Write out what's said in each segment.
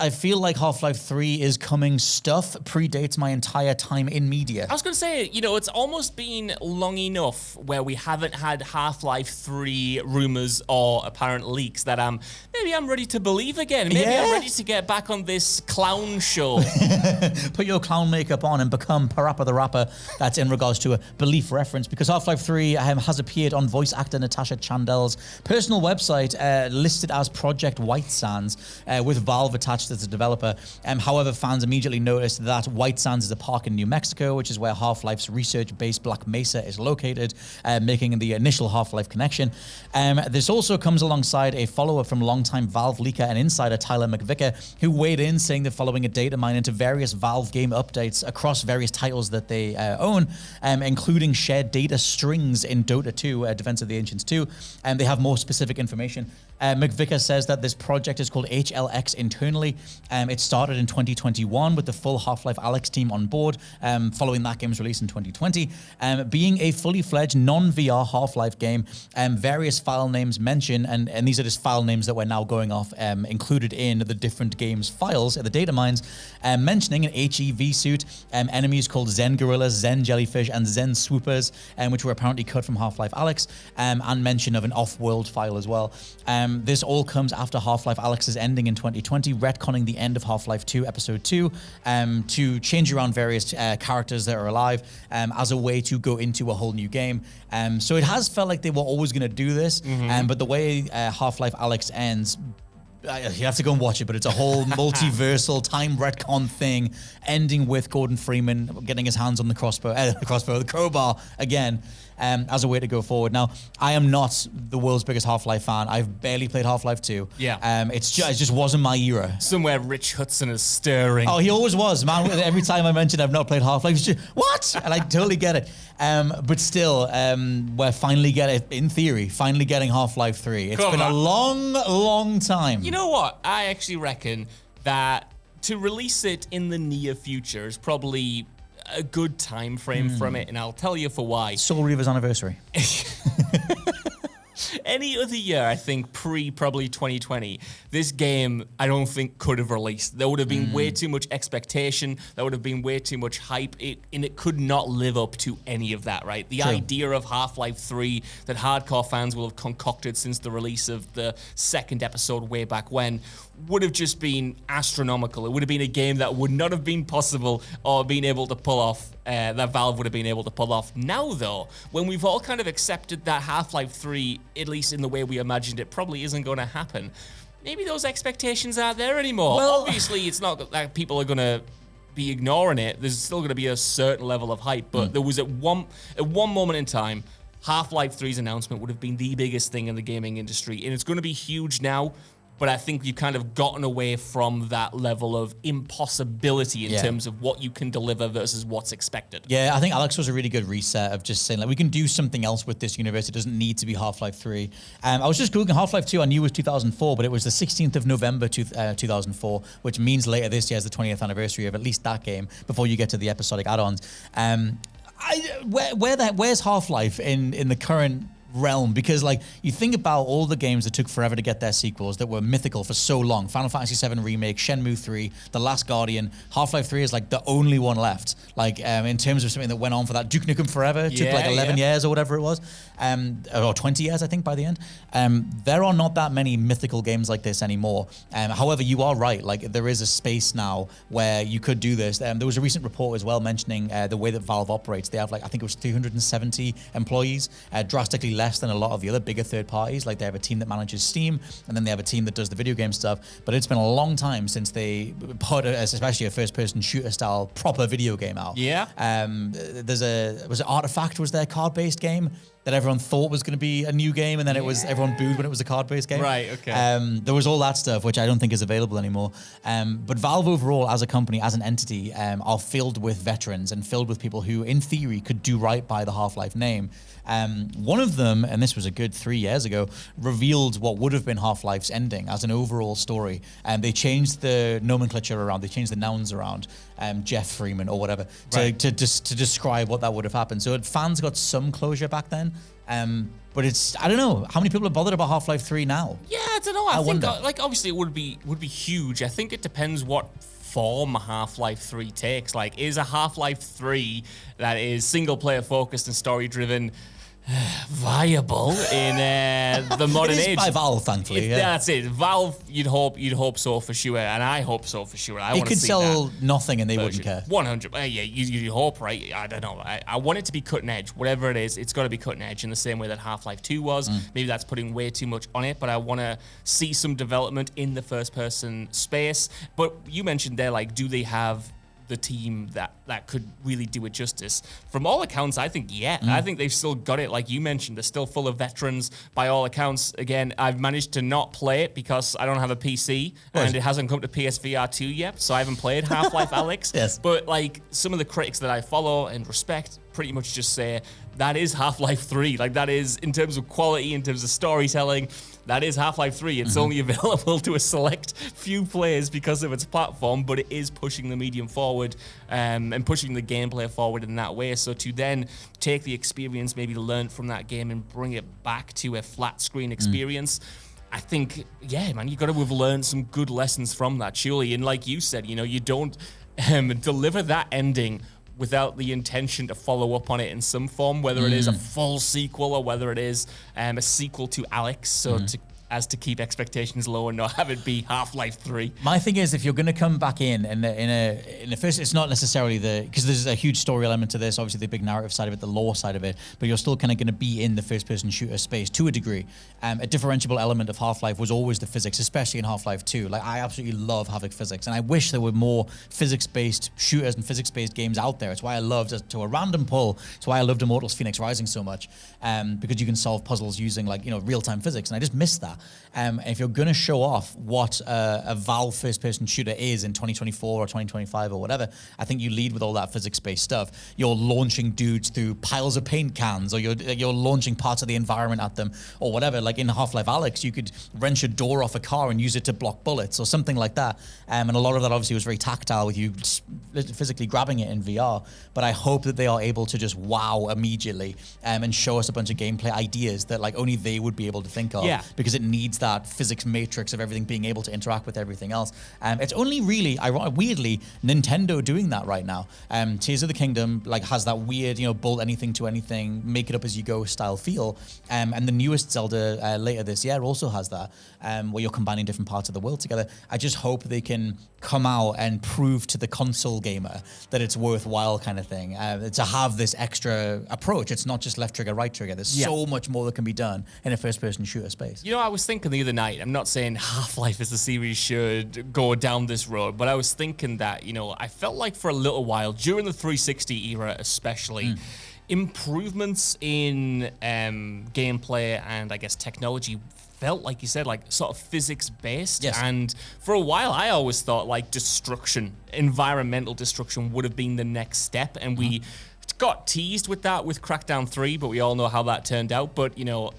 I feel like Half-Life 3 is coming stuff predates my entire time in media. I was going to say, you know, it's almost been long enough where we haven't had Half-Life 3 rumors or apparent leaks that maybe I'm ready to believe again. Maybe I'm ready to get back on this clown show. Put your clown makeup on and become Parappa the Rapper. That's in regards to a belief reference, because Half-Life 3 has appeared on voice actor Natasha Chandler's personal website, listed as Project White Sands, with Valve attached as a developer. However, fans immediately noticed that White Sands is a park in New Mexico, which is where Half-Life's research-based Black Mesa is located, making the initial Half-Life connection. This also comes alongside a follow-up from longtime Valve leaker and insider Tyler McVicker, who weighed in saying they're following a data mine into various Valve game updates across various titles that they own, including shared data strings in Dota 2, Defense of the Ancients 2, and they have more specific information. McVicker says that this project is called HLX internally. It started in 2021 with the full Half-Life Alyx team on board, following that game's release in 2020. Being a fully fledged non-VR Half-Life game, various file names mention, and these are just file names that we're now going off, included in the different games files at the data mines, mentioning an HEV suit, enemies called Zen Gorillas, Zen Jellyfish, and Zen Swoopers, which were apparently cut from Half-Life Alyx, and mention of an off-world file as well. This all comes after Half-Life Alyx's ending in 2020, retconning the end of Half-Life 2 Episode 2 to change around various characters that are alive as a way to go into a whole new game. So it has felt like they were always going to do this, but the way Half-Life Alyx ends, you have to go and watch it, but it's a whole multiversal time retcon thing, ending with Gordon Freeman getting his hands on the the crowbar again, as a way to go forward. Now, I am not the world's biggest Half-Life fan. I've barely played Half-Life 2. Yeah. It just wasn't my era. Somewhere Rich Hudson is stirring. Oh, he always was, man. Every time I mention I've not played Half-Life, he's just, what? And I totally get it. But still, we're finally getting Half-Life 3. It's been a long, long time. You know what? I actually reckon that to release it in the near future is probably a good time frame from it, and I'll tell you for why. Soul Reaver's anniversary. Any other year, I think, probably 2020, this game, I don't think could have released. There would have been way too much expectation. There would have been way too much hype. And it could not live up to any of that, right? The idea of Half-Life 3 that hardcore fans will have concocted since the release of the second episode way back when would have just been astronomical. It would have been a game that would not have been possible or been able to pull off, that Valve would have been able to pull off. Now, though, when we've all kind of accepted that Half-Life 3, at least in the way we imagined it, probably isn't going to happen, maybe those expectations aren't there anymore. Well, obviously, it's not that people are going to be ignoring it. There's still going to be a certain level of hype, but there was at one moment in time, Half-Life 3's announcement would have been the biggest thing in the gaming industry, and it's going to be huge now. But I think you've kind of gotten away from that level of impossibility in terms of what you can deliver versus what's expected. Yeah, I think Alyx was a really good reset of just saying, like, we can do something else with this universe. It doesn't need to be Half-Life 3. I was just Googling Half-Life 2. I knew it was 2004, but it was the 16th of November 2004, which means later this year is the 20th anniversary of at least that game before you get to the episodic add-ons. Where's Half-Life in the current realm? Because, like, you think about all the games that took forever to get their sequels that were mythical for so long. Final Fantasy VII Remake, Shenmue 3, The Last Guardian. Half-Life 3 is like the only one left. Like, in terms of something that went on for that. Duke Nukem Forever took like 11 years or whatever it was. Or 20 years, I think, by the end. There are not that many mythical games like this anymore. However, you are right. Like, there is a space now where you could do this. There was a recent report as well mentioning the way that Valve operates. They have, like, I think it was 370 employees, drastically less than a lot of the other bigger third parties. Like, they have a team that manages Steam, and then they have a team that does the video game stuff. But it's been a long time since they put, especially a first-person shooter-style proper video game out. Yeah. Was it Artifact was their card-based game that everyone thought was going to be a new game, and then it was everyone booed when it was a card-based game. Right, okay. There was all that stuff, which I don't think is available anymore. But Valve overall, as a company, as an entity, are filled with veterans and filled with people who, in theory, could do right by the Half-Life name. One of them, and this was a good 3 years ago, revealed what would have been Half-Life's ending as an overall story. They changed the nomenclature around, they changed the nouns around, Jeff Freeman or whatever, to describe what that would have happened. So fans got some closure back then. But I don't know how many people are bothered about Half-Life 3 now. Yeah, I don't know. I think wonder. like obviously it would be huge. I think it depends what form Half-Life 3 takes. Like, is a Half-Life 3 that is single player focused and story driven viable in the modern It is age? by Valve, thankfully. That's it. Valve, you'd hope so for sure, and I hope so for sure. I It want to could see sell that nothing and they wouldn't version. care. 100. Yeah, you hope, right? I don't know. I want it to be cutting edge. Whatever it is, it's got to be cutting edge in the same way that Half-Life 2 was. Maybe that's putting way too much on it, but I want to see some development in the first-person space. But you mentioned there, like, do they have the team that could really do it justice? From all accounts, I think, yeah. I think they've still got it. Like you mentioned, they're still full of veterans by all accounts. Again, I've managed to not play it because I don't have a PC and it hasn't come to PSVR 2 yet, so I haven't played Half-Life Alyx. Yes. But like some of the critics that I follow and respect pretty much just say that is Half-Life 3. Like that is, in terms of quality, in terms of storytelling, that is Half-Life 3. It's only available to a select few players because of its platform, but it is pushing the medium forward and pushing the gameplay forward in that way. So to then take the experience, maybe learn from that game and bring it back to a flat screen experience, I think, yeah, man, you got to have learned some good lessons from that, surely. And like you said, you don't deliver that ending without the intention to follow up on it in some form, whether it is a full sequel or whether it is a sequel to Alyx, so to keep expectations low and not have it be Half-Life 3. My thing is, if you're going to come back in the first, it's not necessarily because there's a huge story element to this, obviously the big narrative side of it, the lore side of it, but you're still kind of going to be in the first-person shooter space to a degree. A differentiable element of Half-Life was always the physics, especially in Half-Life 2. Like, I absolutely love Havoc physics, and I wish there were more physics-based shooters and physics-based games out there. It's why I loved, to a random pull, it's why I loved Immortals Phoenix Rising so much, because you can solve puzzles using real-time physics, and I just miss that. If you're going to show off what a Valve first-person shooter is in 2024 or 2025 or whatever, I think you lead with all that physics-based stuff. You're launching dudes through piles of paint cans, or you're launching parts of the environment at them, or whatever. Like in Half-Life Alyx, you could wrench a door off a car and use it to block bullets or something like that. And a lot of that obviously was very tactile with you physically grabbing it in VR. But I hope that they are able to just wow immediately and show us a bunch of gameplay ideas that like only they would be able to think of, because it needs that physics matrix of everything being able to interact with everything else. It's only really, weirdly, Nintendo doing that right now. Tears of the Kingdom has that weird, bolt anything to anything, make it up as you go style feel. And the newest Zelda later this year also has that, where you're combining different parts of the world together. I just hope they can come out and prove to the console gamer that it's worthwhile, kind of thing, to have this extra approach. It's not just left trigger, right trigger. There's so much more that can be done in a first-person shooter space. I was thinking the other night, I'm not saying Half-Life as a series should go down this road, but I was thinking that, I felt like for a little while, during the 360 era especially, improvements in gameplay and I guess technology felt, like you said, like sort of physics-based. Yes. And for a while, I always thought like destruction, environmental destruction would have been the next step. And we got teased with that with Crackdown 3, but we all know how that turned out. But,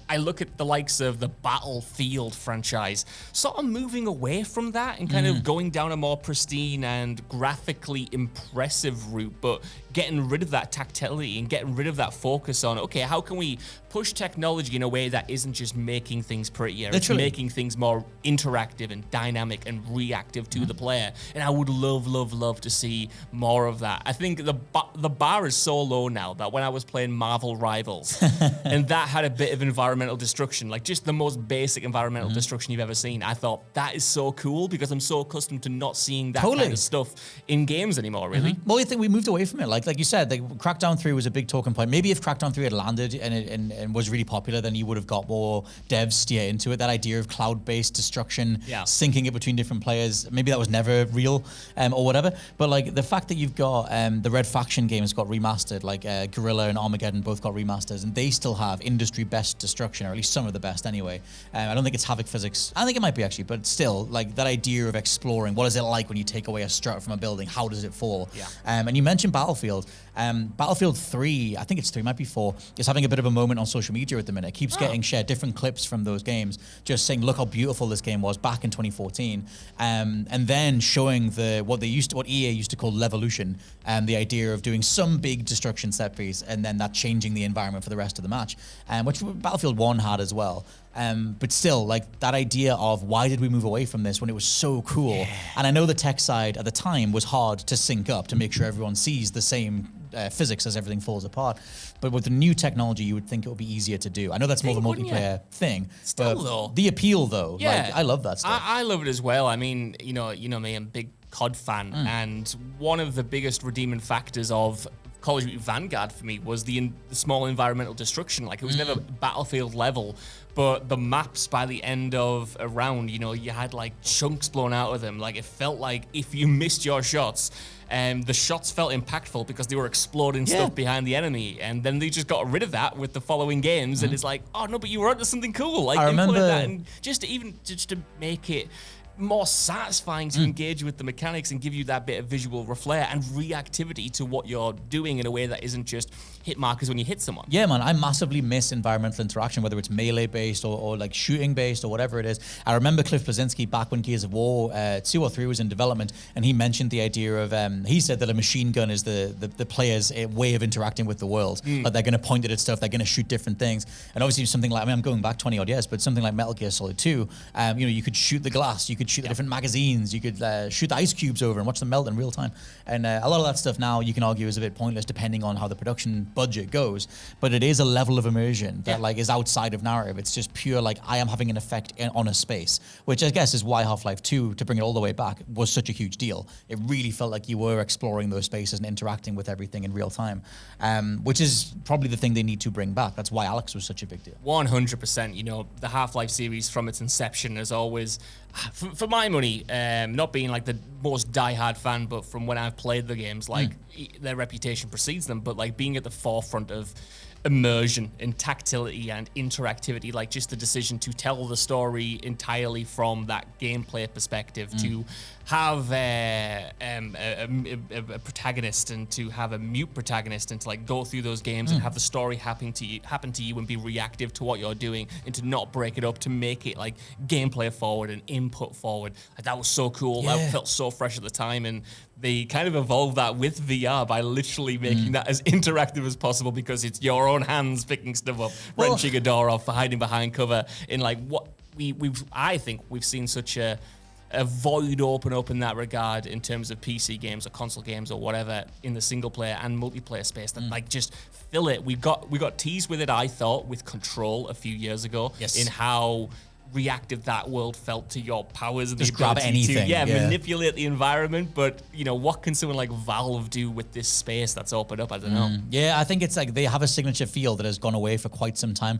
I look at the likes of the Battlefield franchise sort of moving away from that and kind of going down a more pristine and graphically impressive route, but getting rid of that tactility and getting rid of that focus on, okay, how can we push technology in a way that isn't just making things prettier, it's making things more interactive and dynamic and reactive to the player. And I would love to see more of that. I think the bar is so low now that when I was playing Marvel Rivals and that had a bit of environmental destruction, like just the most basic environmental destruction you've ever seen, I thought that is so cool because I'm so accustomed to not seeing that kind of stuff in games anymore, really. Well, I think we moved away from it. Like you said, Crackdown 3 was a big talking point. Maybe if Crackdown 3 had landed and was really popular, then you would have got more devs steer into it. That idea of cloud-based destruction, syncing it between different players, maybe that was never real or whatever. But like the fact that you've got the Red Faction games got remastered, like Guerrilla and Armageddon both got remasters, and they still have industry best destruction, or at least some of the best anyway. I don't think it's Havoc physics. I think it might be actually, but still, like that idea of exploring, what is it like when you take away a strut from a building? How does it fall? And you mentioned Battlefield. Battlefield. Battlefield 3, I think it's 3, might be 4, is having a bit of a moment on social media at the minute. It keeps getting shared different clips from those games, just saying, look how beautiful this game was back in 2014. And then showing what EA used to call Levolution, the idea of doing some big destruction set piece and then that changing the environment for the rest of the match, which Battlefield 1 had as well. But still, like, that idea of why did we move away from this when it was so cool? Yeah. And I know the tech side at the time was hard to sync up to make sure everyone sees the same physics as everything falls apart. But with the new technology, you would think it would be easier to do. I know that's more of a multiplayer thing. Still, but though. The appeal, though, like, I love that stuff. I love it as well. I mean, you know me, I'm a big COD fan, and one of the biggest redeeming factors of Call of Duty Vanguard for me was the small environmental destruction. Like, it was never Battlefield level, but the maps by the end of a round, you know, you had like chunks blown out of them. Like, it felt like if you missed your shots, the shots felt impactful because they were exploding stuff behind the enemy, and then they just got rid of that with the following games, and it's like, oh no, but you were onto something cool. Like, I remember that, and just to make it more satisfying to engage with the mechanics and give you that bit of visual flair and reactivity to what you're doing in a way that isn't just hit markers when you hit someone. Yeah, man, I massively miss environmental interaction, whether it's melee based or like shooting based or whatever it is. I remember Cliff Blazinski back when Gears of War 2 or 3 was in development, and he mentioned the idea of, he said that a machine gun is the player's way of interacting with the world. Like, they're going to point it at stuff, they're going to shoot different things. And obviously something like, I mean, I'm going back 20 odd years, but something like Metal Gear Solid 2, you know, you could shoot the glass, you could shoot the different magazines, you could shoot the ice cubes over and watch them melt in real time. And a lot of that stuff now you can argue is a bit pointless depending on how the production budget goes, but it is a level of immersion that like is outside of narrative. It's just pure like, I am having an effect on a space, which I guess is why Half-Life 2, to bring it all the way back, was such a huge deal. It really felt like you were exploring those spaces and interacting with everything in real time, which is probably the thing they need to bring back. That's why Alyx was such a big deal. 100%. You know, the Half-Life series from its inception has always, for my money, not being like the most diehard fan, but from when I've played the games, like their reputation precedes them, but like being at the forefront of immersion and tactility and interactivity, like just the decision to tell the story entirely from that gameplay perspective, to have a protagonist and to have a mute protagonist and to like go through those games and have the story happen to you and be reactive to what you're doing, and to not break it up, to make it like gameplay forward and input forward. Like, that was so cool. That felt so fresh at the time, and they kind of evolved that with VR by literally making that as interactive as possible, because it's your own hands picking stuff up, wrenching a door off, hiding behind cover. In like what I think we've seen such a void open up in that regard in terms of PC games or console games or whatever in the single player and multiplayer space that like just fill it. We got teased with it, I thought, with Control a few years ago, in how reactive that world felt to your powers and just the grab ability anything, to manipulate the environment. But you know, what can someone like Valve do with this space that's opened up? I don't know. Yeah, I think it's like they have a signature feel that has gone away for quite some time.